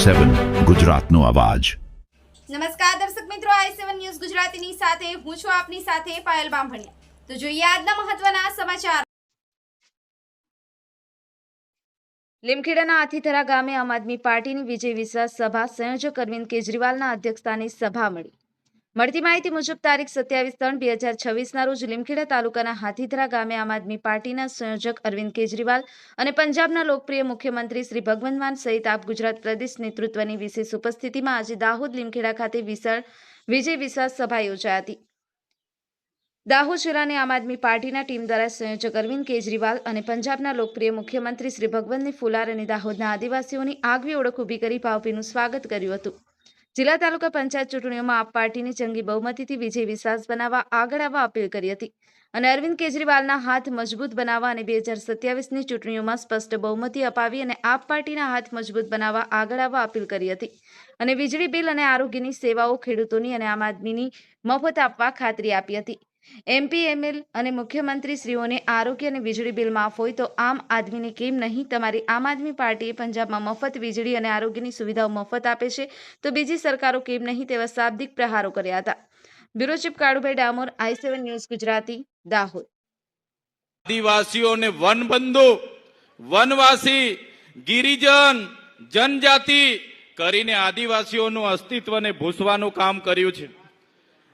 i7 ગુજરાતનો અવાજ। નમસ્કાર દર્શક મિત્રો, i7 ન્યૂઝ ગુજરાતીની સાથે હું છું આપની સાથે પાયલ બામભણિયા। તો જોઈએ આજના મહત્વના સમાચાર। લીમખેડાના આથીથરા ગામે આમ આદમી પાર્ટીની વિજય વિશ્વાસ સભા સંયોજક અરવિંદ કેજરીવાલના અધ્યક્ષસ્થાને સભા મળતી માહિતી મુજબ તારીખ 27/3/2026ના રોજ લીમખેડા તાલુકાના હાથીથરા ગામે આમ આદમી પાર્ટીના સંયોજક અરવિંદ કેજરીવાલ અને પંજાબના લોકપ્રિય મુખ્યમંત્રી શ્રી ભગવંત માન સહિત આપ ગુજરાત પ્રદેશ નેતૃત્વની વિશેષ ઉપસ્થિતિમાં આજે દાહોદ લીમખેડા ખાતે વિશાળ વિજય વિશ્વાસ સભા યોજાઈ હતી। દાહોદ જિલ્લાની આમ આદમી પાર્ટીના ટીમ દ્વારા સંયોજક અરવિંદ કેજરીવાલ અને પંજાબના લોકપ્રિય મુખ્યમંત્રી શ્રી ભગવંતની ફુલાર અને દાહોદના આદિવાસીઓની આગવી ઓળખ ઊભી કરી ભાવભીનું સ્વાગત કર્યું હતું। જિલ્લા તાલુકા પંચાયત ચૂંટણીઓમાં આપ પાર્ટીની જંગી બહુમતીથી વિજય વિશ્વાસ બનાવવા આગળ આવવા અપીલ કરી હતી અને અરવિંદ કેજરીવાલના હાથ મજબૂત બનાવવા અને 2027ની ચૂંટણીઓમાં સ્પષ્ટ બહુમતી અપાવી અને આપ પાર્ટીના હાથ મજબૂત બનાવવા આગળ આવવા અપીલ કરી હતી અને વીજળી બિલ અને આરોગ્યની સેવાઓ ખેડૂતોની અને આમ આદમીની મફત આપવા ખાતરી આપી હતી। MP, ML અને મુખ્યમંત્રી શ્રીઓને આરોગ્ય અને વીજળી બિલ માફ હોય તો આમ આદમીને કેમ નહીં? તમારી આમ આદમી પાર્ટીએ પંજાબમાં મફત વીજળી અને આરોગ્યની સુવિધાઓ મફત આપે છે તો બીજી સરકારો કેમ નહીં? તેવા શાબ્દિક પ્રહારો કર્યા હતા। Bureau chief Kalubhai Damor, i7 news Gujarati, Dahod. આદિવાસીઓને વનબંધુ, વનવાસી, ગિરિજન, જનજાતિ કરીને આદિવાસીઓનું અસ્તિત્વને ભૂસવાનું કામ કર્યું છે।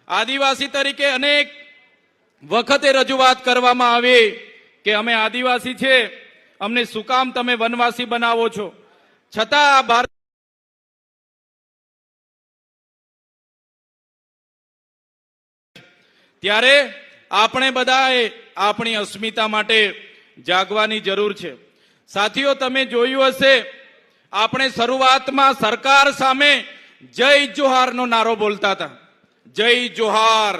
આદિવાસી તરીકે અનેક વખતે રજૂઆત કરવામાં આવી કે અમે આદિવાસી છે, અમને શું કામ તમે વનવાસી બનાવો છો? છતાં ભારત ત્યારે આપણે બધાએ આપણી અસ્મિતા માટે જાગવાની જરૂર છે। સાથીઓ, તમે જોયું હશે, આપણે શરૂઆતમાં સરકાર સામે જય જોહારનો નારો બોલતા હતા, જય જોહાર।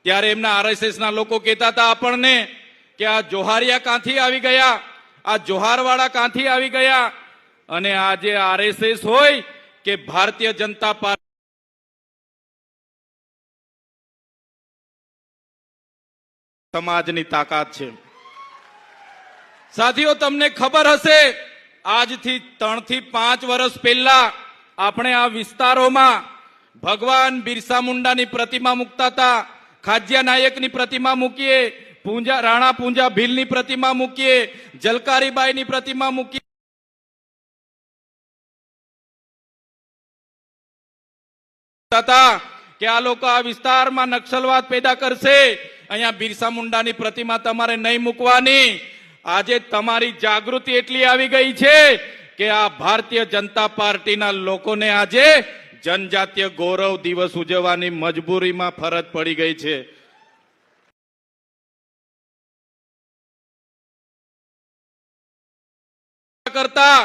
ત્યારે એમના RSS ના લોકો કહેતા હતા આપણને કે આ જોહારિયા ક્યાંથી આવી ગયા, આ જોહારવાળા ક્યાંથી આવી ગયા? અને આજે RSS હોય કે ભારતીય જનતા પાર્ટી સમાજની તાકાત છે। સાથીઓ, તમને ખબર હશે, આજથી 3 થી 5 વર્ષ પહેલા આપણે આ વિસ્તારોમાં ભગવાન બિરસા મુંડાની પ્રતિમા મૂકતા હતા, ખાજ્યા નાયકની પ્રતિમા મૂકીએ, રાણા પૂંજા ભીલની પ્રતિમા મૂકીએ, જલકારીબાઈની પ્રતિમા મૂકીએ, કે આ લોકો આ વિસ્તારમાં નક્સલવાદ પેદા કરશે, અહીંયા બિરસા મુંડાની પ્રતિમા તમારે નહીં મૂકવાની। આજે તમારી જાગૃતિ એટલી આવી ગઈ છે કે આ ભારતીય જનતા પાર્ટીના લોકોને આજે જનજાતીય ગૌરવ દિવસ ઉજવવાની મજબૂરીમાં ફરજ પડી ગઈ છે। કરતા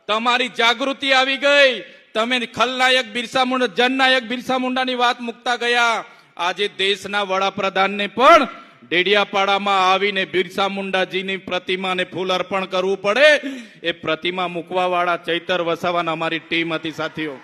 તમારી જાગૃતિ આવી ગઈ, તમે ખલનાયક બિરસા મુંડા, જનનાયક બિરસા મુંડાની વાત મુકતા ગયા। આજે દેશના વડાપ્રધાનને પણ ડેડિયાપાડામાં આવીને બિરસા મુંડાજીની પ્રતિમાને ફૂલ અર્પણ કરવું પડે, એ પ્રતિમા મૂકવા વાળા ચૈતર વસાવાના અમારી ટીમ હતી। સાથીઓ,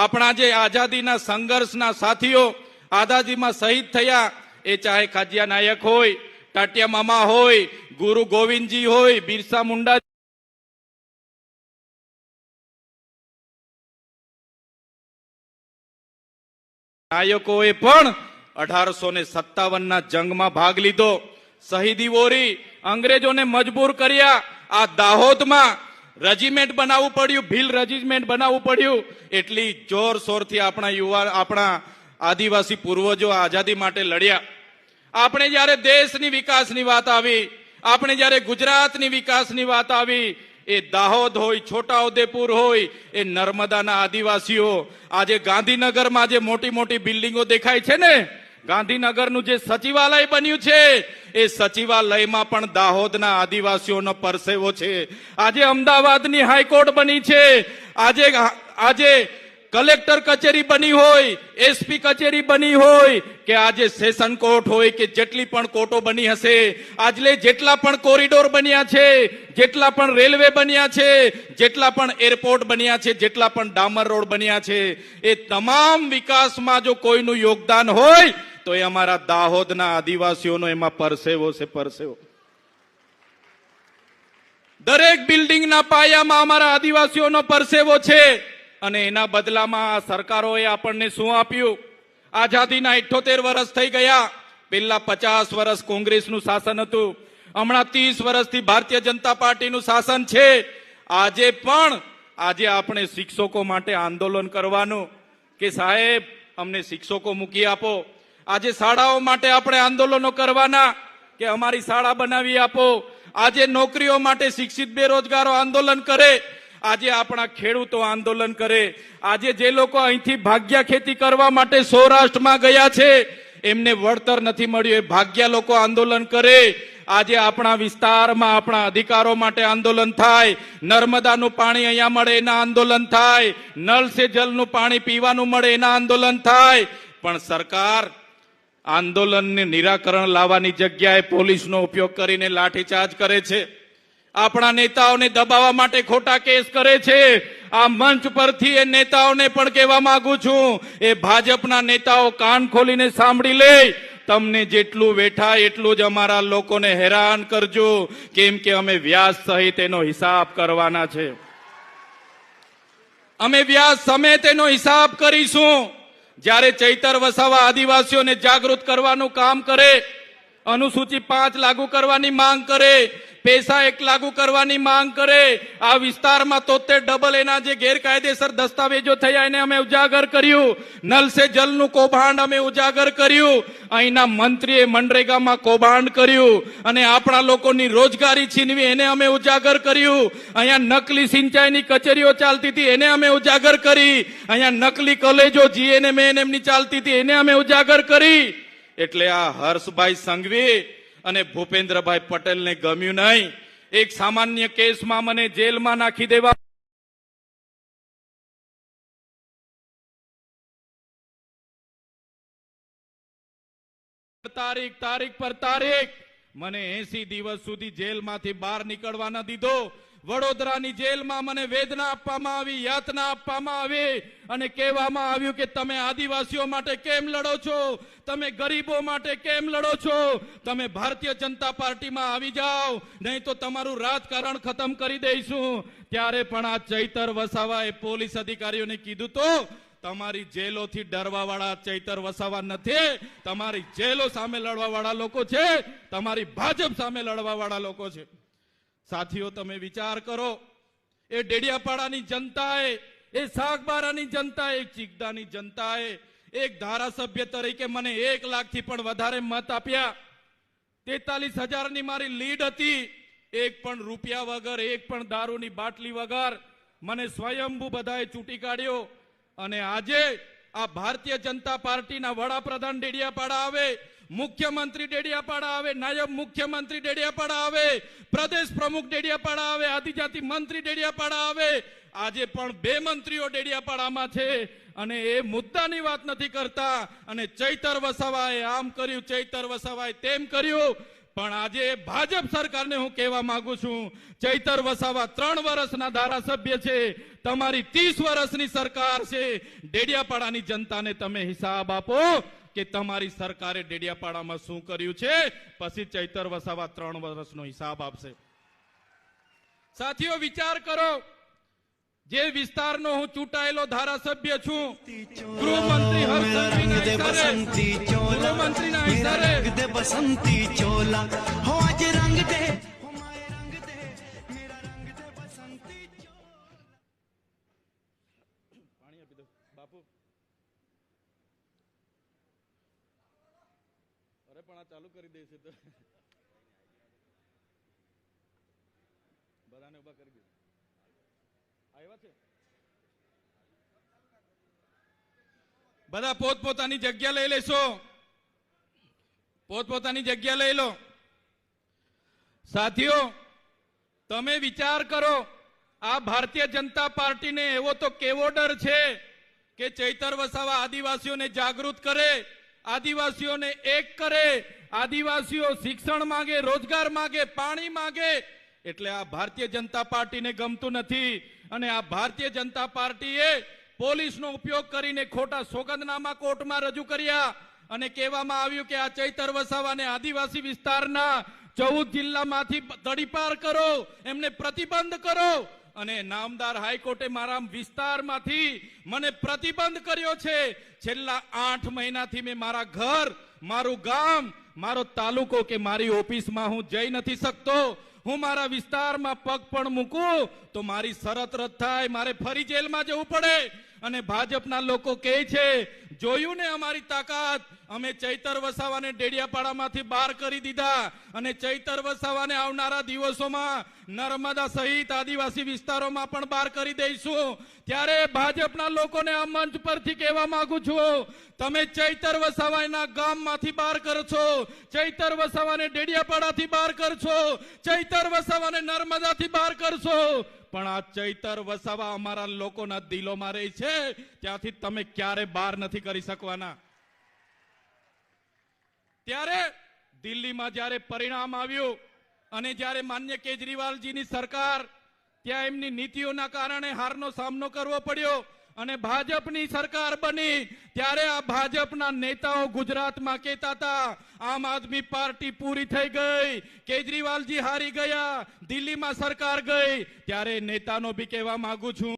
આપણા જે આઝાદીના સંઘર્ષના સાથીઓ આઝાદીમાં શહીદ થયા, એ ચાહે ખાજિયા નાયક હોય, ટાટિયા મામા હોય, ગુરુ ગોવિંદજી હોય, બિરસા મુંડા નાયકોએ પણ 1857ના જંગમાં ભાગ લીધો, શહીદી વોરી, અંગ્રેજોને મજબૂર કર્યા। આ દાહોદમાં રેજિમેન્ટ બનાવવું પડ્યું, ભીલ રેજિમેન્ટ બનાવવું પડ્યું। એટલી જોરશોરથી આપણા આદિવાસી પૂર્વજો આઝાદી માટે લડ્યા। આપણે જ્યારે દેશની વિકાસની વાત આવી, આપણે જ્યારે ગુજરાતની વિકાસની વાત આવી, એ દાહોદ હોય, છોટાઉદેપુર હોય, એ નર્મદાના આદિવાસીઓ આજે ગાંધીનગરમાં જે મોટી મોટી બિલ્ડિંગો દેખાય છે ને, ગાંધીનગરનું જે સચિવાલય બન્યું છે, એ સચિવાલયમાં પણ દાહોદના આદિવાસીઓનો પરસેવો છે। આજે અમદાવાદની હાઈકોર્ટ બની છે, આજે કલેક્ટર કચેરી બની હોય, SP કચેરી બની હોય કે આજે સેશન કોર્ટ હોય કે જેટલી પણ કોર્ટો બની હશે, આજે જેટલા પણ કોરિડોર બન્યા છે, જેટલા પણ રેલવે બન્યા છે, જેટલા પણ એરપોર્ટ બન્યા છે, જેટલા પણ ડામર રોડ બન્યા છે, એ તમામ વિકાસમાં જો કોઈનું યોગદાન હોય તો એ અમારા દાહોદના આદિવાસીઓનો એમાં પરસેવો છે, પરસેવો. દરેક બિલ્ડિંગના પાયામાં અમારા આદિવાસીઓનો પરસેવો છે. અને એના બદલામાં આ સરકારોએ આપણને શું આપ્યું? આઝાદીના 78 વર્ષ થઈ ગયા. પેલા 50 વર્ષ કોંગ્રેસનું શાસન હતું. હમણાં 30 વર્ષથી ભારતીય જનતા પાર્ટીનું શાસન છે. આજે આપણે શિક્ષકો માટે આંદોલન કરવાનું કે સાહેબ અમને શિક્ષકો મૂકી આપો. આજે શાળાઓ માટે આપણે આંદોલનો કરવાના કે અમારી શાળા બનાવી આપો. આજે નોકરીઓ માટે શિક્ષિત બેરોજગારો આંદોલન કરે. આજે આપણા ખેડૂતો આંદોલન કરે. આજે જે લોકો અહીંથી ભાગ્યા ખેતી કરવા માટે સૌરાષ્ટ્રમાં ગયા છે એમને વળતર નથી મળ્યું, એ ભાગ્યા લોકો આંદોલન કરે. આજે આપણા વિસ્તારમાં આપણા અધિકારો માટે આંદોલન થાય. નર્મદાનું પાણી અહીંયા મળે એના આંદોલન થાય. નળ સે જલનું પાણી પીવાનું મળે એના આંદોલન થાય. પણ સરકાર આંદોલનને નિરાકરણ લાવવાની જગ્યાએ પોલીસનો ઉપયોગ કરીને લાઠીચાર્જ કરે છે. આપણા નેતાઓને દબાવવા માટે ખોટા કેસ કરે છે. આ મંચ પરથી એ નેતાઓને પણ કહેવા માંગુ છું, એ ભાજપના નેતાઓ કાન ખોલીને સાંભળી લે. તમને જેટલું વેઠાય એટલું જ અમારા લોકોને હેરાન કરજો, કેમ કે અમે વ્યાજ સહિત એનો હિસાબ કરવાના છે. અમે વ્યાજ સમેત એનો હિસાબ કરીશું. જ્યારે ચૈતર વસાવા આદિવાસીઓને જાગૃત કરવાનું કામ કરે, અનુસૂચિ 5 લાગુ કરવાની માંગ કરે, પૈસા 1 લાગુ કરવાની માંગ કરે, આ વિસ્તારમાં 73 એના જે ગેરકાયદેસર દસ્તાવેજો થયા એને અમે ઉજાગર કર્યું. નલ સે જલનું કૌભાંડ અમે ઉજાગર કર્યું. અહીંના મંત્રીએ મનરેગામાં કૌભાંડ કર્યું અને આપણા લોકોની રોજગારી છીનવી એને અમે ઉજાગર કર્યું. અહીંયા નકલી સિંચાઈની કચેરીઓ ચાલતી હતી એને અમે ઉજાગર કરી. અહીંયા નકલી કોલેજો જીએનએમ એમની ચાલતી હતી એને અમે ઉજાગર કરી. એટલે આ હર્ષભાઈ સંઘવી અને ભૂપેન્દ્રભાઈ પટેલને ગમ્યું નહીં. એક સામાન્ય કેસમાં મને જેલમાં નાખી દેવા, તારીખ પર તારીખ મને 80 દિવસ સુધી જેલમાંથી બહાર નીકળવા ન દીધો. વડોદરાની જેલમાં મને વેદના આપવામાં આવી, યાતના આપવામાં આવી અને કહેવામાં આવ્યું કે તમે આદિવાસીઓ માટે કેમ લડો છો, તમે ગરીબો માટે કેમ લડો છો, તમે ભારતીય જનતા પાર્ટીમાં આવી જાઓ, નહીં તો તમારું રાજકારણ ખતમ કરી દઈશું. ત્યારે પણ આ ચૈતર વસાવાએ પોલીસ અધિકારીઓને કીધું તો તમારી જેલોથી ડરવા વાળા ચૈતર વસાવા નથી, તમારી જેલો સામે લડવા વાળા લોકો છે, તમારી ભાજપ સામે લડવા વાળા લોકો છે. સાથીઓ તમે વિચાર કરો, એ ડેડિયાપાડાની જનતાએ, એ સાગબારાની જનતાએ, ચીકદાની જનતાએ એક ધારાસભ્ય તરીકે મને 1 લાખથી પણ વધારે મત આપ્યા. 43,000ની મારી લીડ હતી. 1 પણ રૂપિયા વગર, 1 પણ દારૂની બાટલી વગર મને સ્વયંભૂ બધાએ ચૂંટી કાઢ્યો. અને આજે આ ભારતીય જનતા પાર્ટીના વડાપ્રધાન ડેડિયાપાડા આવે, મુખ્યમંત્રી ડેડિયાપાડા આવે, નાયબ મુખ્યમંત્રી ડેડિયાપાડા આવે, પ્રદેશ પ્રમુખ ડેડિયાપાડા આવે, આદિજાતિ મંત્રી ડેડિયાપાડા આવે. આજે પણ 2 મંત્રીઓ ડેડિયાપાડામાં છે અને એ મુદ્દાની વાત નથી કરતા. અને ચૈતર વસાવાએ આમ કર્યું, ચૈતર વસાવાએ તેમ કર્યું. પણ આજે ભાજપ સરકારને હું કહેવા માંગુ છું, ચૈતર વસાવા 3 વર્ષના ધારાસભ્ય છે, તમારી 30 વર્ષની સરકાર છે. ડેડિયાપાડાની જનતાને તમે હિસાબ આપો કે તમારી સરકારે ડેડિયાપાડામાં શું કર્યું છે, પછી ચૈતર વસાવા 3 વર્ષનો હિસાબ આપશે. સાથીઓ વિચાર કરો, જે વિસ્તારનો હું ચૂંટાયેલો ધારાસભ્ય છું, ગૃહમંત્રી હર્ષસંઘવીના ઇશારે बसंती चोला हो आज रंग दे हो माए रंग दे मेरा रंग दे बसंती પાણી આપી દો બાપુ. અરે પણ આ ચાલુ કરી દેશે તો બધાને ઉભા કરી દે. આવ્યા છે બધા પોતપોતાની જગ્યા લઈ લેશો, પોતપોતાની જગ્યા લઈ લો. સાથીઓ તમે વિચાર કરો, આ ભારતીય જનતા પાર્ટીને એવો તો કેવો ડર છે કે ચૈતર વસાવા આદિવાસીઓને જાગૃત કરે, આદિવાસીઓને એક કરે, આદિવાસીઓ શિક્ષણ માંગે, રોજગાર માંગે, પાણી માંગે. એટલે આ ભારતીય જનતા પાર્ટીને ગમતું નથી. અને આ ભારતીય જનતા પાર્ટીએ પોલીસનો ઉપયોગ કરીને ખોટા સોગંદનામા કોર્ટમાં રજૂ કર્યા અને કહેવામાં આવ્યું કે આ ચૈતર વસાવાને આદિવાસી વિસ્તારના 14 જિલ્લામાંથી તડીપાર કરો, એમને પ્રતિબંધ કરો. અને નામદાર હાઈકોર્ટે મારા વિસ્તારમાંથી મને પ્રતિબંધ કર્યો છે. છેલ્લા 8 મહિનાથી મેં મારા ઘર, મારું ગામ, મારો તાલુકો કે મારી ઓફિસમાં હું જઈ નથી શકતો. હું મારા વિસ્તારમાં પગ પણ મૂકું તો મારી શરત રદ થાય, મારે ફરી જેલમાં જવું પડે. અને ભાજપના લોકો કહે છે, જોયું ને અમારી તાકાત, અમે ચૈતર વસાવાને ડેડિયાપાડામાંથી બહાર કરી દીધા અને ચૈતર વસાવાને આવનારા દિવસોમાં નર્મદા સહિત આદિવાસી વિસ્તારોમાં પણ બહાર કરી દઈશું. ત્યારે ભાજપના લોકોને આ મંચ પરથી કહેવા માંગુ છું, તમે ચૈતર વસાવાના ગામમાંથી બહાર કરશો, ચૈતર વસાવાને ડેડિયાપાડાથી બહાર કરશો, ચૈતર વસાવાને નર્મદાથી બહાર કરશો, પણ આ ચૈતર વસાવા અમારા લોકોના દિલોમાં રહે છે, ત્યાંથી તમે ક્યારે બહાર નથી કરી શકવાના. ત્યારે દિલ્હીમાં જ્યારે પરિણામ આવ્યું અને જ્યારે માન્ય કેજરીવાલજીની સરકાર, ત્યાં એમની નીતિઓના કારણે હારનો સામનો કરવો પડ્યો અને ભાજપની સરકાર બની, ત્યારે આ ભાજપના નેતાઓ ગુજરાતમાં કહેતા હતા, આમ આદમી પાર્ટી પૂરી થઈ ગઈ, કેજરીવાલજી હારી ગયા, દિલ્હીમાં સરકાર ગઈ. ત્યારે નેતાનો બી કહેવા માંગુ છું,